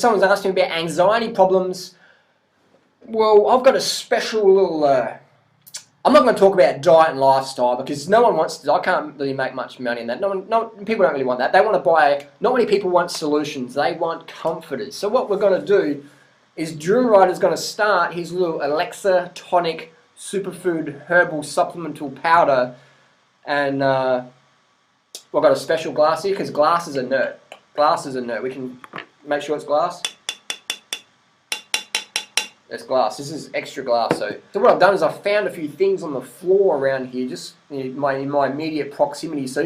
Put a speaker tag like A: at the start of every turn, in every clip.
A: someone's asking me about anxiety problems. Well, I've got a special little... I'm not going to talk about diet and lifestyle because no one wants to... I can't really make much money in that. People don't really want that. They want to buy... Not many people want solutions. They want comforters. So what we're going to do is Durianrider's going to start his little Alexa tonic superfood herbal supplemental powder, and we've got a special glass here because glass is inert. Glass is inert. We can make sure it's glass. It's glass. This is extra glass. So what I've done is I've found a few things on the floor around here, just in my immediate proximity. So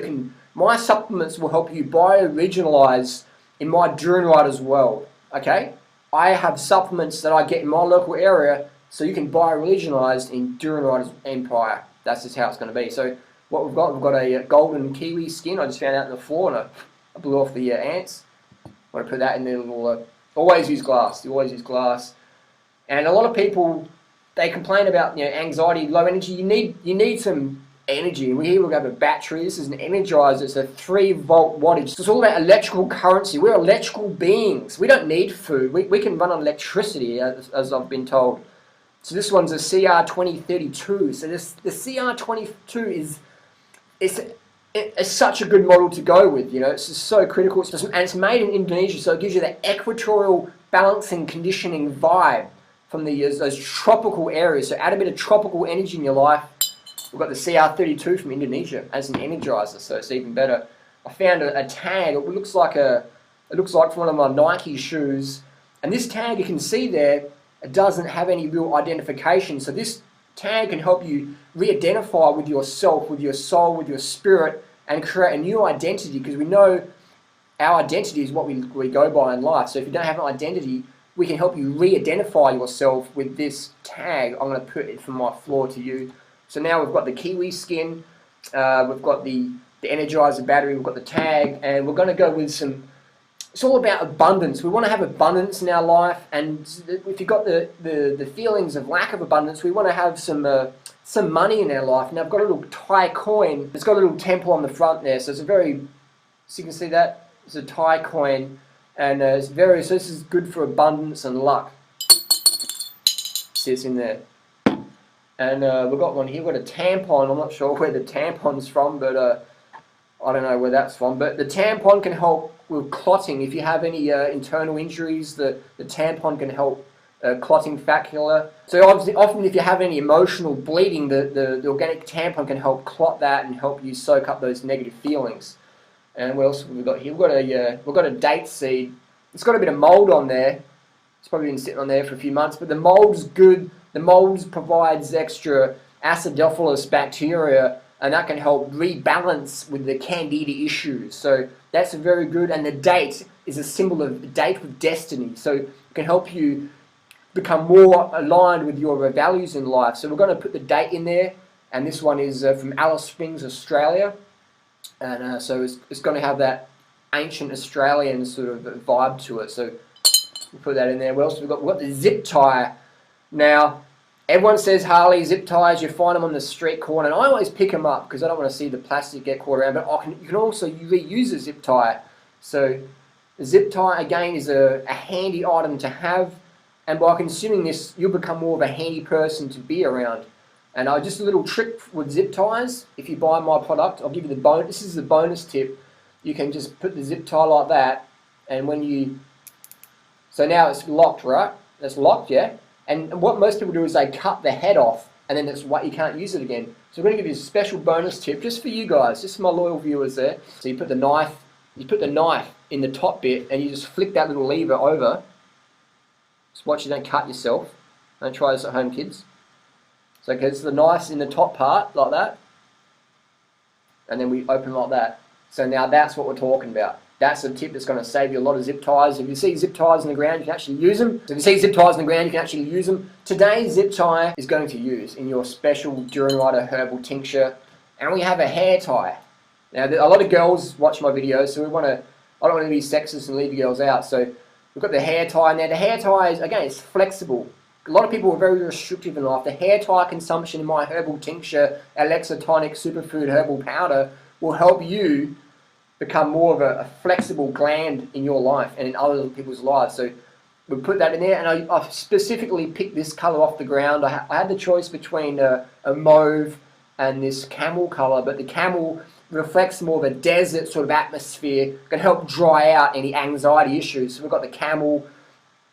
A: my supplements will help you bioregionalize in my Durianrider's world. Okay, I have supplements that I get in my local area, so you can bioregionalize in Durianrider's empire. That's just how it's going to be. So what we've got a golden kiwi skin. I just found out on the floor, and I blew off the ants. I want to put that in there. Little. Always use glass. You always use glass. And a lot of people, they complain about anxiety, low energy. You need some energy. Here we have a battery. This is an energizer. It's a 3-volt wattage. So it's all about electrical currency. We're electrical beings. We don't need food. We can run on electricity, as I've been told. So this one's a CR2032. So the CR22 is such a good model to go with. It's just so critical. And it's made in Indonesia, so it gives you that equatorial balancing conditioning vibe from those tropical areas. So add a bit of tropical energy in your life. We've got the CR32 from Indonesia as an energizer, so it's even better. I found a tag. It looks like one of my Nike shoes, and this tag, you can see there, it doesn't have any real identification. So this tag can help you re-identify with yourself, with your soul, with your spirit, and create a new identity, because we know our identity is what we go by in life. So if you don't have an identity, we can help you re-identify yourself with this tag. I'm going to put it from my floor to you. So now we've got the kiwi skin, we've got the energizer battery, we've got the tag, and we're going to go with some... It's all about abundance. We want to have abundance in our life, and if you've got the feelings of lack of abundance, we want to have some money in our life. Now I've got a little Thai coin. It's got a little temple on the front there, so it's so you can see that? It's a Thai coin, and so this is good for abundance and luck. See, it's in there. And we've got one here, we've got a tampon. I'm not sure where the tampon's from, but I don't know where that's from. But the tampon can help with clotting. If you have any internal injuries, the tampon can help clotting facula. So often if you have any emotional bleeding, the organic tampon can help clot that and help you soak up those negative feelings. And what else have we got here? We've got a date seed. It's got a bit of mold on there. It's probably been sitting on there for a few months, but the mold's good. The mold provides extra acidophilus bacteria, and that can help rebalance with the candida issues. So that's very good. And the date is a symbol of date with destiny. So it can help you become more aligned with your values in life. So we're going to put the date in there, and this one is from Alice Springs, Australia. And so it's going to have that ancient Australian sort of vibe to it. So we'll put that in there. What else have we got? We've got the zip tie. Now, everyone says Harley zip ties, you find them on the street corner, and I always pick them up because I don't want to see the plastic get caught around, but you can also reuse a zip tie. So the zip tie, again, is a handy item to have, and by consuming this, you'll become more of a handy person to be around. And just a little trick with zip ties, if you buy my product, I'll give you the bonus. This is the bonus tip. You can just put the zip tie like that, and so now it's locked, right? It's locked, yeah? And what most people do is they cut the head off, and then you can't use it again. So I'm going to give you a special bonus tip just for you guys, just for my loyal viewers there. So you put the knife in the top bit, and you just flick that little lever over. Just watch you don't cut yourself. Don't try this at home, kids. So it's the knife's in the top part, like that. And then we open like that. So now that's what we're talking about. That's a tip that's going to save you a lot of zip ties. If you see zip ties on the ground, you can actually use them. So if you see zip ties on the ground, you can actually use them. Today's zip tie is going to use in your special Durianrider herbal tincture. And we have a hair tie. Now, a lot of girls watch my videos, so I don't want to be sexist and leave you girls out. So we've got the hair tie. Now, the hair tie is, again, it's flexible. A lot of people are very restrictive in life. The hair tie consumption in my herbal tincture, Alexa tonic superfood herbal powder, will help you become more of a flexible gland in your life and in other people's lives. So We put that in there, and I specifically picked this colour off the ground. I had the choice between a mauve and this camel colour, but the camel reflects more of a desert sort of atmosphere, can help dry out any anxiety issues. So we've got the camel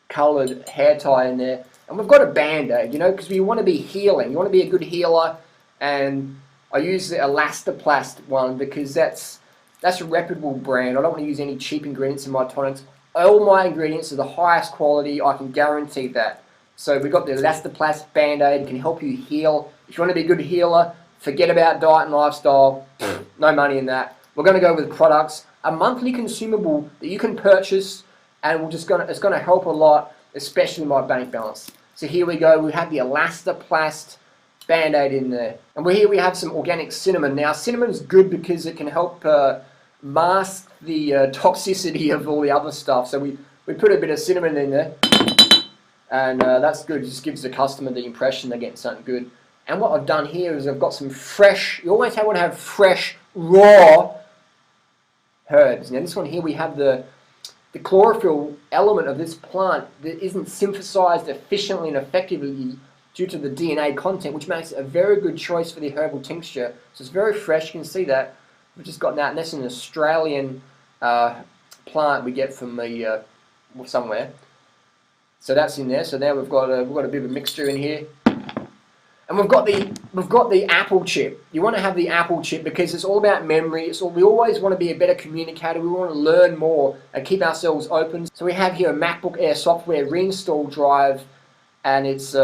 A: coloured hair tie in there, and we've got a band-aid, you know, because we want to be healing. You want to be a good healer, and I use the Elastoplast one because that's a reputable brand. I don't want to use any cheap ingredients in my tonics. All my ingredients are the highest quality, I can guarantee that. So we've got the Elastoplast Band-Aid, it can help you heal. If you want to be a good healer, forget about diet and lifestyle, no money in that. We're going to go with products, a monthly consumable that you can purchase, and it's going to help a lot, especially my bank balance. So here we go, we have the Elastoplast Band-Aid in there. And here we have some organic cinnamon. Now cinnamon's good because it can help mask the toxicity of all the other stuff. So we put a bit of cinnamon in there, and that's good. It just gives the customer the impression they're getting something good. And what I've done here is I've got some fresh, you always want to have fresh, raw herbs. Now this one here, we have the chlorophyll element of this plant that isn't synthesized efficiently and effectively due to the DNA content, which makes it a very good choice for the herbal tincture. So it's very fresh, you can see that. We've just got that, and that's an Australian plant we get from the somewhere. So that's in there. So now we've got a bit of a mixture in here, and we've got the apple chip. You want to have the apple chip because it's all about memory. We always want to be a better communicator. We want to learn more and keep ourselves open. So we have here a MacBook Air software reinstall drive, and it's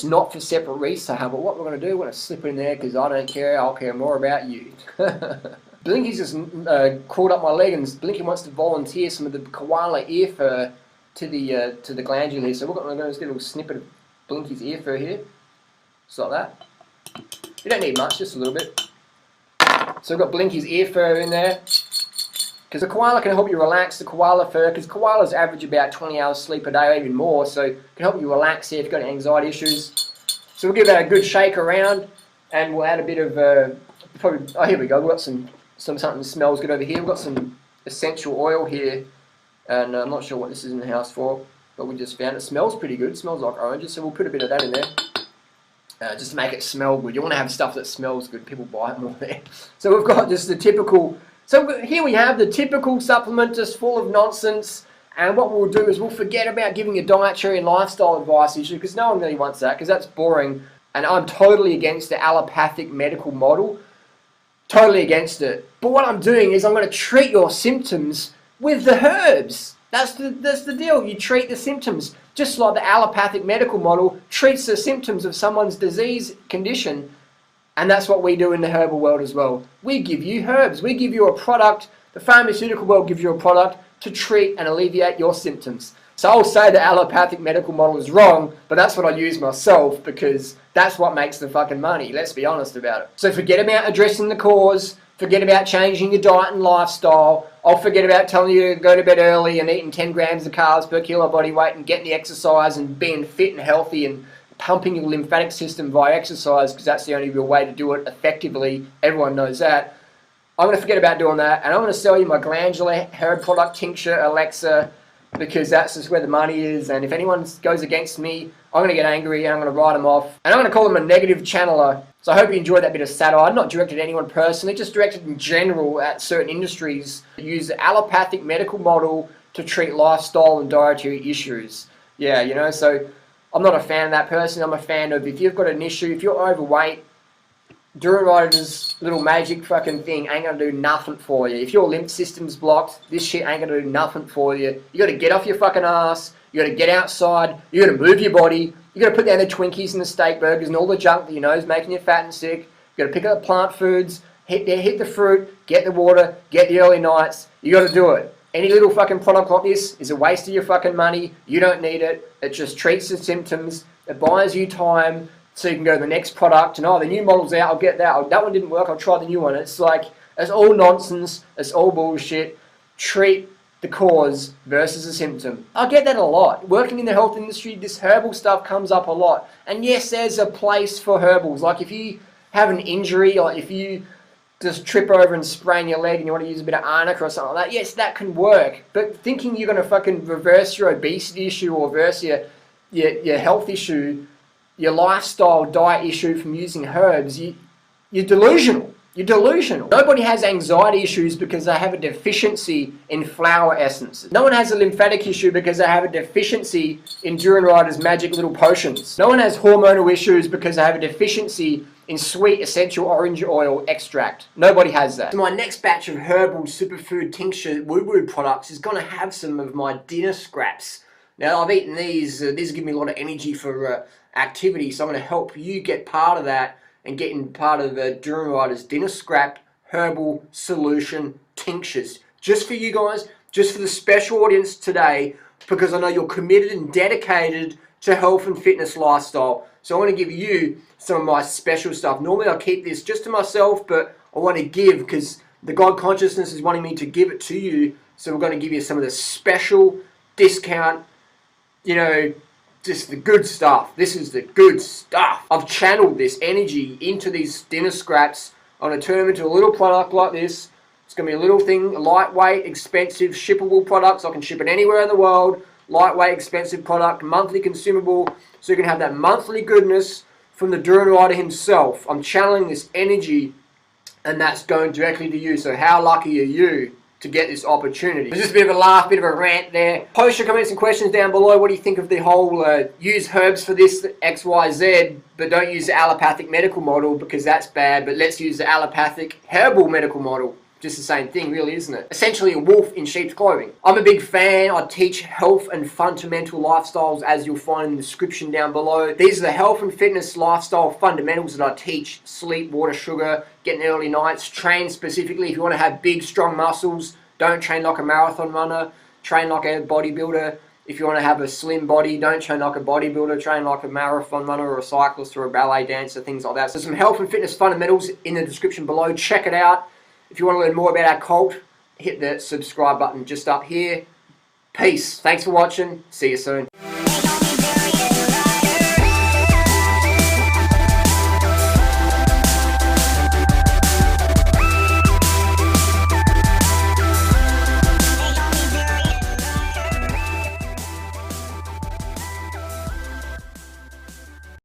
A: not for separate resale. But what we're going to do, we're going to slip it in there because I don't care. I'll care more about you. Blinky's just crawled up my leg, and Blinky wants to volunteer some of the koala ear fur to the glandular here. So we're going to just get a little snippet of Blinky's ear fur here, just like that. You don't need much, just a little bit. So we've got Blinky's ear fur in there, because the koala can help you relax. The koala fur, because koalas average about 20 hours sleep a day, or even more. So it can help you relax here if you've got any anxiety issues. So we'll give that a good shake around, and we'll add a bit of oh, here we go. We've got something that smells good over here. We've got some essential oil here, and I'm not sure what this is in the house for, but we just found it. Smells pretty good. It smells like oranges, so we'll put a bit of that in there, just to make it smell good. You want to have stuff that smells good. People buy it more there. So we've got just the typical. So here we have the typical supplement, just full of nonsense. And what we'll do is we'll forget about giving you dietary and lifestyle advice issue, because no one really wants that, because that's boring. And I'm totally against the allopathic medical model. Totally against it. But what I'm doing is I'm going to treat your symptoms with the herbs. That's the deal. You treat the symptoms. Just like the allopathic medical model treats the symptoms of someone's disease condition. And that's what we do in the herbal world as well. We give you herbs. We give you a product. The pharmaceutical world gives you a product to treat and alleviate your symptoms. So I'll say the allopathic medical model is wrong, but that's what I use myself, because that's what makes the fucking money. Let's be honest about it. So forget about addressing the cause. Forget about changing your diet and lifestyle. I'll forget about telling you to go to bed early and eating 10 grams of carbs per kilo body weight and getting the exercise and being fit and healthy and pumping your lymphatic system via exercise, because that's the only real way to do it effectively. Everyone knows that. I'm going to forget about doing that, and I'm going to sell you my glandular herb product tincture, Alexa, because that's just where the money is. And if anyone goes against me, I'm going to get angry and I'm going to write them off. And I'm going to call them a negative channeler. So I hope you enjoyed that bit of satire. Not directed at anyone personally, just directed in general at certain industries that use the allopathic medical model to treat lifestyle and dietary issues. Yeah, you know, so I'm not a fan of that person. I'm a fan of, if you've got an issue, if you're overweight, Durianrider's little magic fucking thing ain't going to do nothing for you. If your lymph system's blocked, this shit ain't going to do nothing for you. You got to get off your fucking ass. You got to get outside. You got to move your body. You got to put down the Twinkies and the steak burgers and all the junk that you know is making you fat and sick. You got to pick up plant foods, hit the fruit, get the water, get the early nights. You got to do it. Any little fucking product like this is a waste of your fucking money. You don't need it. It just treats the symptoms. It buys you time, so you can go to the next product, and oh, the new model's out, I'll get that. Oh, that one didn't work, I'll try the new one. It's like, it's all nonsense, it's all bullshit. Treat the cause versus the symptom. I get that a lot. Working in the health industry, this herbal stuff comes up a lot. And yes, there's a place for herbals. Like if you have an injury, or if you just trip over and sprain your leg and you want to use a bit of arnica or something like that, yes, that can work. But thinking you're going to fucking reverse your obesity issue or reverse your health issue, your lifestyle diet issue from using herbs, you're delusional. You're delusional. Nobody has anxiety issues because they have a deficiency in flower essences. No one has a lymphatic issue because they have a deficiency in Durianrider's magic little potions. No one has hormonal issues because they have a deficiency in sweet essential orange oil extract. Nobody has that. So my next batch of herbal superfood tincture woo-woo products is going to have some of my dinner scraps. Now I've eaten these. These give me a lot of energy for activity, so I'm going to help you get part of that and getting part of Durianrider's dinner scrap herbal solution tinctures. Just for you guys, just for the special audience today, because I know you're committed and dedicated to health and fitness lifestyle. So I want to give you some of my special stuff. Normally I keep this just to myself, but I want to give because the God consciousness is wanting me to give it to you. So we're going to give you some of the special discount, you know, just the good stuff. This is the good stuff. I've channeled this energy into these dinner scraps. I'm going to turn them into a little product like this. It's going to be a little thing, lightweight, expensive, shippable products. I can ship it anywhere in the world. Lightweight, expensive product, monthly consumable. So you can have that monthly goodness from the Durianrider himself. I'm channeling this energy and that's going directly to you. So how lucky are you to get this opportunity? There's just a bit of a laugh, bit of a rant there. Post your comments and questions down below. What do you think of the whole use herbs for this XYZ, but don't use the allopathic medical model because that's bad, but let's use the allopathic herbal medical model. Just the same thing, really, isn't it? Essentially a wolf in sheep's clothing. I'm a big fan. I teach health and fundamental lifestyles, as you'll find in the description down below. These are the health and fitness lifestyle fundamentals that I teach. Sleep, water, sugar, getting early nights, train specifically. If you want to have big, strong muscles, don't train like a marathon runner. Train like a bodybuilder. If you want to have a slim body, don't train like a bodybuilder. Train like a marathon runner or a cyclist or a ballet dancer, things like that. So some health and fitness fundamentals in the description below. Check it out. If you want to learn more about our cult, hit the subscribe button just up here. Peace. Thanks for watching. See you soon.